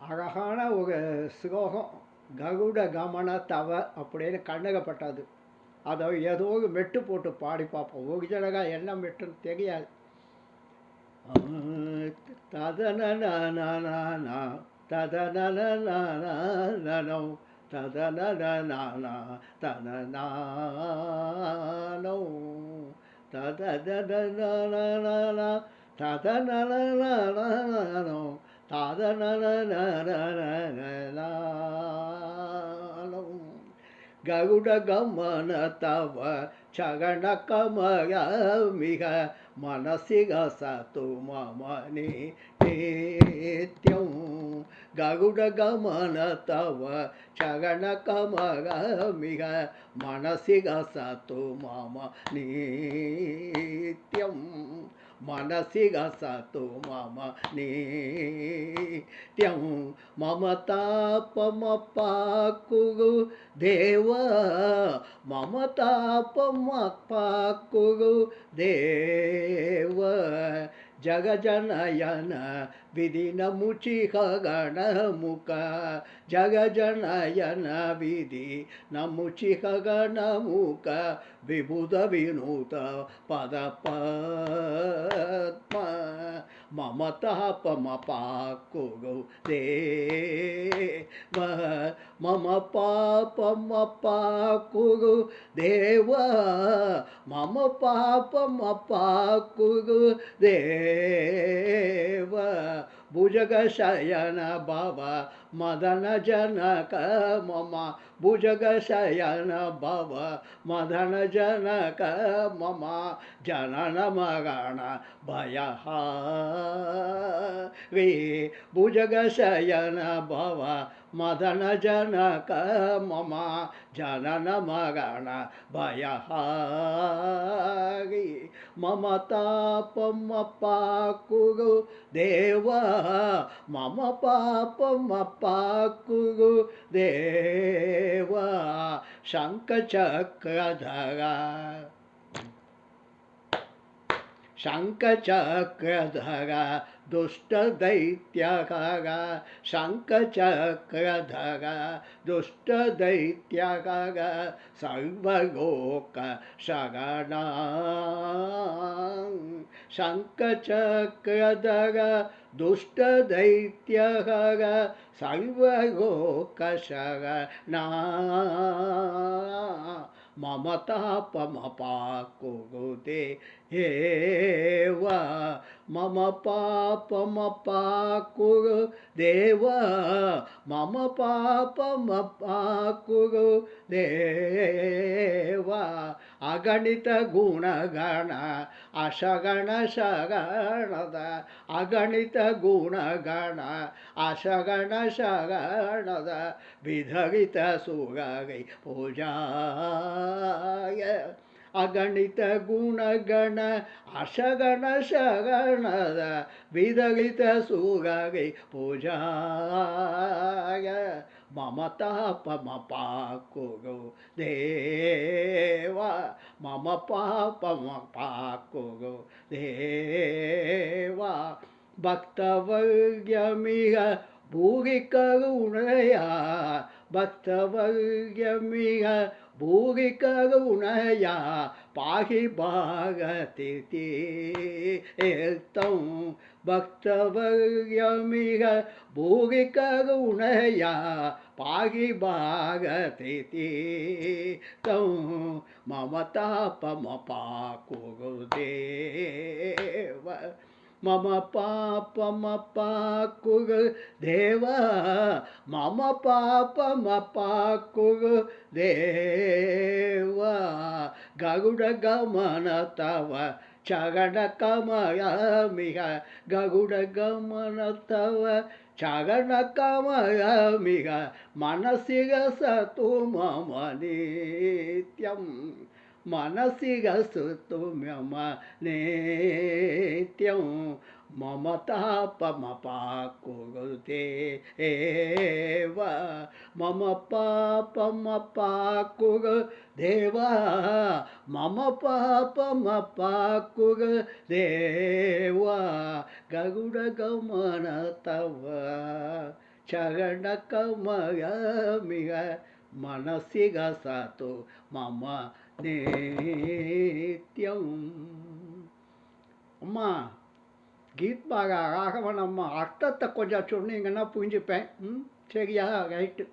அழகான ஒரு ஸ்லோகம். கருட கமன தவ அப்படின்னு கண்ணகப்பட்டது. அதை ஏதோ ஒரு மெட்டு போட்டு பாடி பார்ப்போம். ஒரிஜினலாக என்ன மெட்டுன்னு தெரியாது. ததனனனனன ததனனனனனனோ ததனனனன தனநானோ தததனனனன ததனனனனனோ ததனனனனனனோ கருட கமன தவ சகன கமய மிக மனசிக சத்து மம நித்யம் கருட கமன தவ சகன கமய மிக மனசிக சத்து மம நித்யம் மனசிக சத்து மம நித்யம் மம தாபமப்பாக்குரு தேவ மம தாபமப்பாக்குரு தேவ ஜகஜனயன விதின முಚಿகಗಣ ಮುಖ ಜಗಜನಯನ ವಿಧಿ ನಮುಚಿಗಣ ಮುಖ ವಿಭುಧ ವಿನೂತ ಪದ ಪದ್ಮ ಮಮ ತಾಪಮಪಾಕುರು ದೇವ ಮಮ ಪಾಪಮಪಾಕುರು ದೇವ ಮಮ ಪಾಪಮಪಾಕುರು ದೇವ ಭುಜಗ ಶಯನ ಭವ ಮದನ ಜನಕ ಮಮ ಭುಜಗ ಶಯನ ಭವ ಮದನ ಜನಕ ಮಮ ಜನನ ಮರಣ ಭಯ ರೇ ಭುಜಗ ಶಯನ ಭವ ಮದನ ಜನಕ ಮಮ ಜನನ ಮರಣ ಭಯ ಮಮ ತಾಪಮಪಾಕುರು ದೇವ ಮಮ ಪಾಪಮಪಾಕುರು ದೇವ ಶಂಖಚಕ್ರಧರ ಶಂಖಚಕ್ರಧರ ದುಷ್ಟ ದೈತ್ಯಕರ ಶಂಖಚಕ್ರಧರ ದುಷ್ಟ ದೈತ್ಯಕರ ಸರ್ವಲೋಕ ಶರಣ ಶಂಖಚಕ್ರಧರ ದುಷ್ಟ ದೈತ್ಯಕರ ಸರ್ವಲೋಕ ಶರಣ ಮಮ ತಾಪಮಪಾಕುರು ದೇವ ಮಮ ಪಾಪಮಪಾಕುರು ದೇವ ಮಮ ಪಾಪಮಪಾಕುರು ದೇವ ಅಗಣಿತ ಗುಣಗಣ ಅಶಗಣ ಶರಣದ ಅಗಣಿತ ಗುಣಗಣ ಅಶಗಣ ಶರಣದ ವಿಧರಿತ ಸುರಗೈ ಪೂಜಾಯ ಅಗಣಿತ ಗುಣಗಣ ಅಶಗಣ ಶರಣದ ವಿಧರಿತ ಸುರಗೈ ಪೂಜಾಯ ಮಮ ತಾಪಮಪಾಕುರು ದೇವ ಮಮ ಪಾಪಮಪಾಕುರು ದೇವ ಭಕ್ತವರ್ಯಮಿಹ ಭೂರಿ ಕರುಣಯ ಭಕ್ತವರ್ಯಮಿಹ ಭೂರಿ ಕರುಣಯ ಪಾಹಿ ಭಾಗತಿ ಏತಂ ಭಕ್ತವರ್ಯಮಿಹ ಭೂರಿ ಕರುಣಯ ಪಾಹಿ ಭಾಗತಿ ತಂ ಮಮ ತಾಪಮಪಾಕುರು ದೇವ ಮಮ ಪಾಪಮಪಾಕುರು ದೇವ ಮಮ ಪಾಪಮಪಾಕುರು ದೇವ ಗರುಡ ಗಮನ ತವ ಚರಣ ಕಮಯ ಮಿಹ ಗರುಡ ಗಮನ ತವ ಚರಣ ಕಮಯ ಮಿಹ ಮನಸ್ಸಿಗ ಸತು ಮಮ ನಿತ್ಯಂ ಮನಸ್ಸಿಗ ಸುತ್ತು ಮಮ ನಿತ್ಯಂ ಮಮ ತಾಪಮಪಾಕುರು ದೇವ ಮಮ ಪಾಪಮಪಾಕುರು ದೇವ ಮಮ ಪಾಪಮಪಾಕುರು ದೇವ ಗರುಡ ಗಮನ ತವ ಚರಣಕಮಯಮಿಹ ಮನಸ್ಸಿಗ ಸಾತು ಮಮ நித்யம். அம்மா கீத் பாக ராகவன் அம்மா அர்த்தத்தை கொஞ்சம் சொன்னீங்கன்னா புரிஞ்சுப்பேன். சரியா? ரைட்டு.